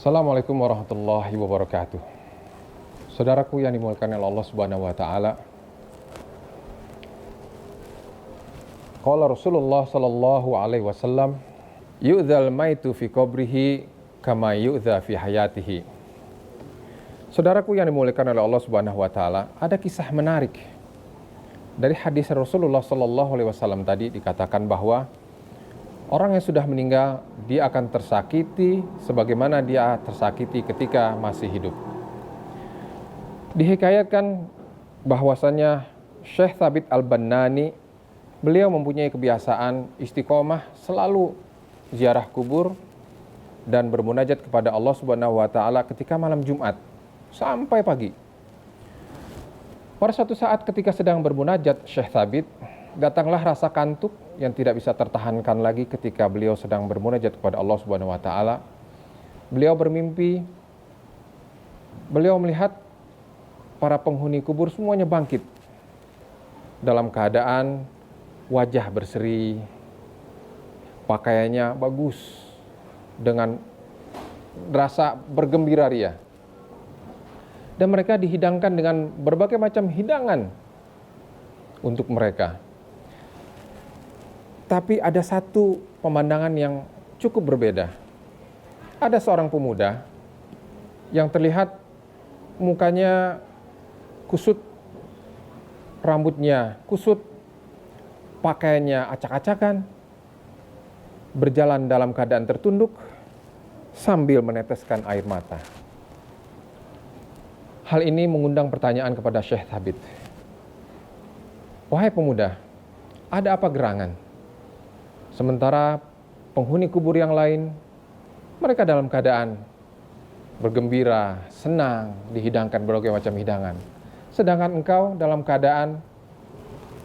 Assalamualaikum warahmatullahi wabarakatuh. Saudaraku yang dimuliakan oleh Allah Subhanahu wa taala. Qala Rasulullah sallallahu alaihi wasallam, "Yu'dzal maitu fi qabrihi kama yu'dza fi hayatihi." Saudaraku yang dimuliakan oleh Allah Subhanahu wa taala, ada kisah menarik. Dari hadis Rasulullah sallallahu alaihi wasallam tadi dikatakan bahwa orang yang sudah meninggal, dia akan tersakiti sebagaimana dia tersakiti ketika masih hidup. Dihikayatkan bahwasannya Syekh Thabit Al-Bannani, beliau mempunyai kebiasaan istiqomah selalu ziarah kubur dan bermunajat kepada Allah Subhanahu wa taala ketika malam Jumat sampai pagi. Pada suatu saat ketika sedang bermunajat Syekh Thabit, datanglah rasa kantuk yang tidak bisa tertahankan lagi ketika beliau sedang bermunajat kepada Allah Subhanahu wa taala. Beliau bermimpi, beliau melihat para penghuni kubur semuanya bangkit dalam keadaan wajah berseri, pakaiannya bagus, dengan rasa bergembira ria. Dan mereka dihidangkan dengan berbagai macam hidangan untuk mereka. Tapi ada satu pemandangan yang cukup berbeda. Ada seorang pemuda yang terlihat mukanya kusut, rambutnya kusut, pakaiannya acak-acakan, berjalan dalam keadaan tertunduk sambil meneteskan air mata. Hal ini mengundang pertanyaan kepada Syekh Thabit. Wahai pemuda, ada apa gerangan? Sementara penghuni kubur yang lain, mereka dalam keadaan bergembira, senang, dihidangkan berbagai macam hidangan. Sedangkan engkau dalam keadaan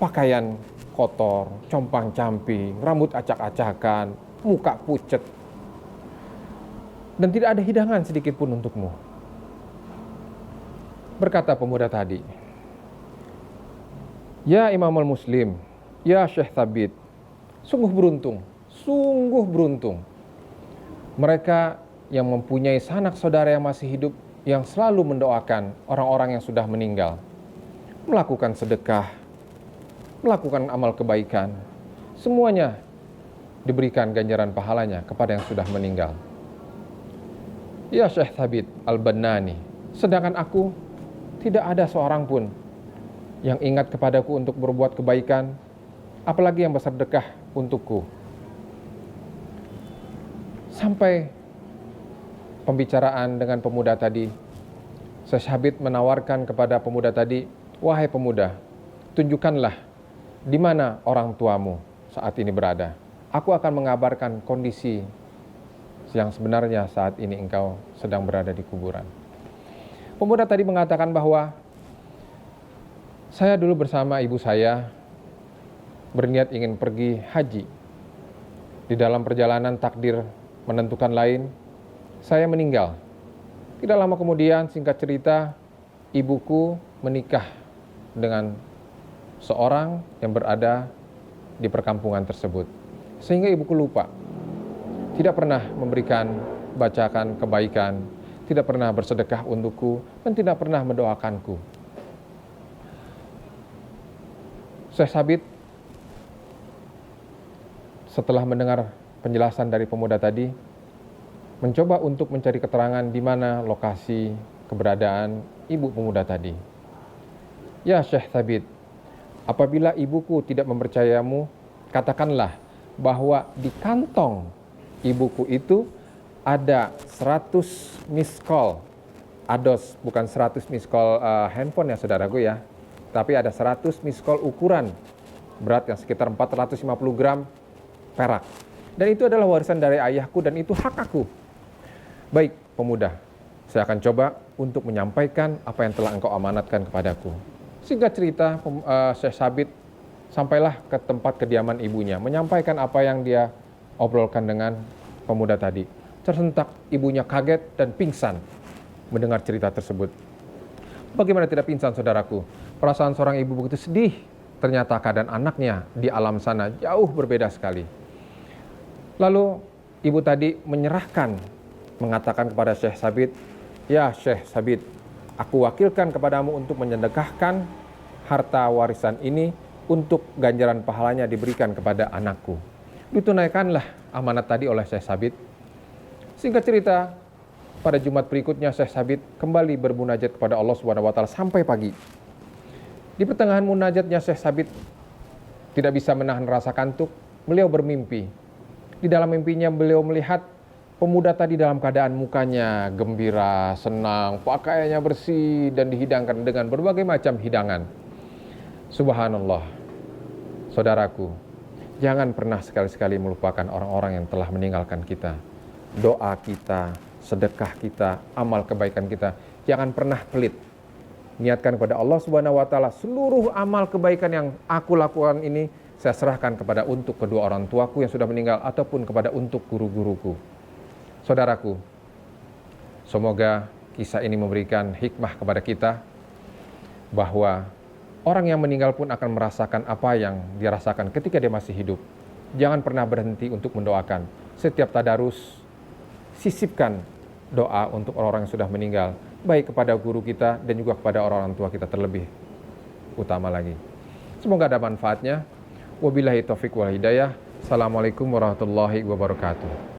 pakaian kotor, compang-camping, rambut acak-acakan, muka pucet, dan tidak ada hidangan sedikit pun untukmu. Berkata pemuda tadi, "Ya Imamul Muslim, ya Syekh Thabit, sungguh beruntung mereka yang mempunyai sanak saudara yang masih hidup, yang selalu mendoakan orang-orang yang sudah meninggal, melakukan sedekah, melakukan amal kebaikan, semuanya diberikan ganjaran pahalanya kepada yang sudah meninggal. Ya Syekh Thabit Al-Bannani, sedangkan aku tidak ada seorang pun yang ingat kepadaku untuk berbuat kebaikan, apalagi yang bersedekah untukku." Sampai pembicaraan dengan pemuda tadi, Syekh Thabit menawarkan kepada pemuda tadi, "Wahai pemuda, tunjukkanlah di mana orang tuamu saat ini berada. Aku akan mengabarkan kondisi yang sebenarnya saat ini engkau sedang berada di kuburan." Pemuda tadi mengatakan bahwa, "Saya dulu bersama ibu saya berniat ingin pergi haji. Di dalam perjalanan takdir menentukan lain, saya meninggal. Tidak lama kemudian, singkat cerita, ibuku menikah dengan seorang yang berada di perkampungan tersebut. Sehingga ibuku lupa, tidak pernah memberikan bacakan kebaikan, tidak pernah bersedekah untukku, dan tidak pernah mendoakanku." Syekh Thabit setelah mendengar penjelasan dari pemuda tadi, mencoba untuk mencari keterangan di mana lokasi keberadaan ibu pemuda tadi. "Ya Syekh Thabit, apabila ibuku tidak mempercayamu, katakanlah bahwa di kantong ibuku itu ada 100 miss call, ADOS, bukan 100 miss call handphone ya saudaraku ya, tapi ada 100 miss call ukuran berat yang sekitar 450 gram perak. Dan itu adalah warisan dari ayahku dan itu hak aku. Baik pemuda, saya akan coba untuk menyampaikan apa yang telah engkau amanatkan kepadaku." Singkat cerita, Syekh Thabit sampailah ke tempat kediaman ibunya, menyampaikan apa yang dia obrolkan dengan pemuda tadi. Tersentak ibunya kaget dan pingsan mendengar cerita tersebut. Bagaimana tidak pingsan saudaraku? Perasaan seorang ibu begitu sedih. Ternyata keadaan anaknya di alam sana jauh berbeda sekali. Lalu ibu tadi menyerahkan mengatakan kepada Syekh Sabit, "Ya Syekh Sabit, aku wakilkan kepadamu untuk menyedekahkan harta warisan ini untuk ganjaran pahalanya diberikan kepada anakku." Ditunaikanlah amanat tadi oleh Syekh Sabit. Singkat cerita, pada Jumat berikutnya Syekh Sabit kembali bermunajat kepada Allah Subhanahu wa taala sampai pagi. Di pertengahan munajatnya Syekh Sabit tidak bisa menahan rasa kantuk. Beliau bermimpi. Di dalam mimpinya beliau melihat pemuda tadi dalam keadaan mukanya gembira, senang, pakaiannya bersih dan dihidangkan dengan berbagai macam hidangan. Subhanallah. Saudaraku, jangan pernah sekali-sekali melupakan orang-orang yang telah meninggalkan kita. Doa kita, sedekah kita, amal kebaikan kita, jangan pernah pelit. Niatkan kepada Allah Subhanahu wa taala, seluruh amal kebaikan yang aku lakukan ini saya serahkan kepada untuk kedua orang tuaku yang sudah meninggal ataupun kepada untuk guru-guruku. Saudaraku, semoga kisah ini memberikan hikmah kepada kita bahwa orang yang meninggal pun akan merasakan apa yang dirasakan ketika dia masih hidup. Jangan pernah berhenti untuk mendoakan. Setiap tadarus, sisipkan doa untuk orang-orang yang sudah meninggal, baik kepada guru kita dan juga kepada orang tua kita terlebih utama lagi. Semoga ada manfaatnya. Wabillahi taufiq wal hidayah. Assalamualaikum warahmatullahi wabarakatuh.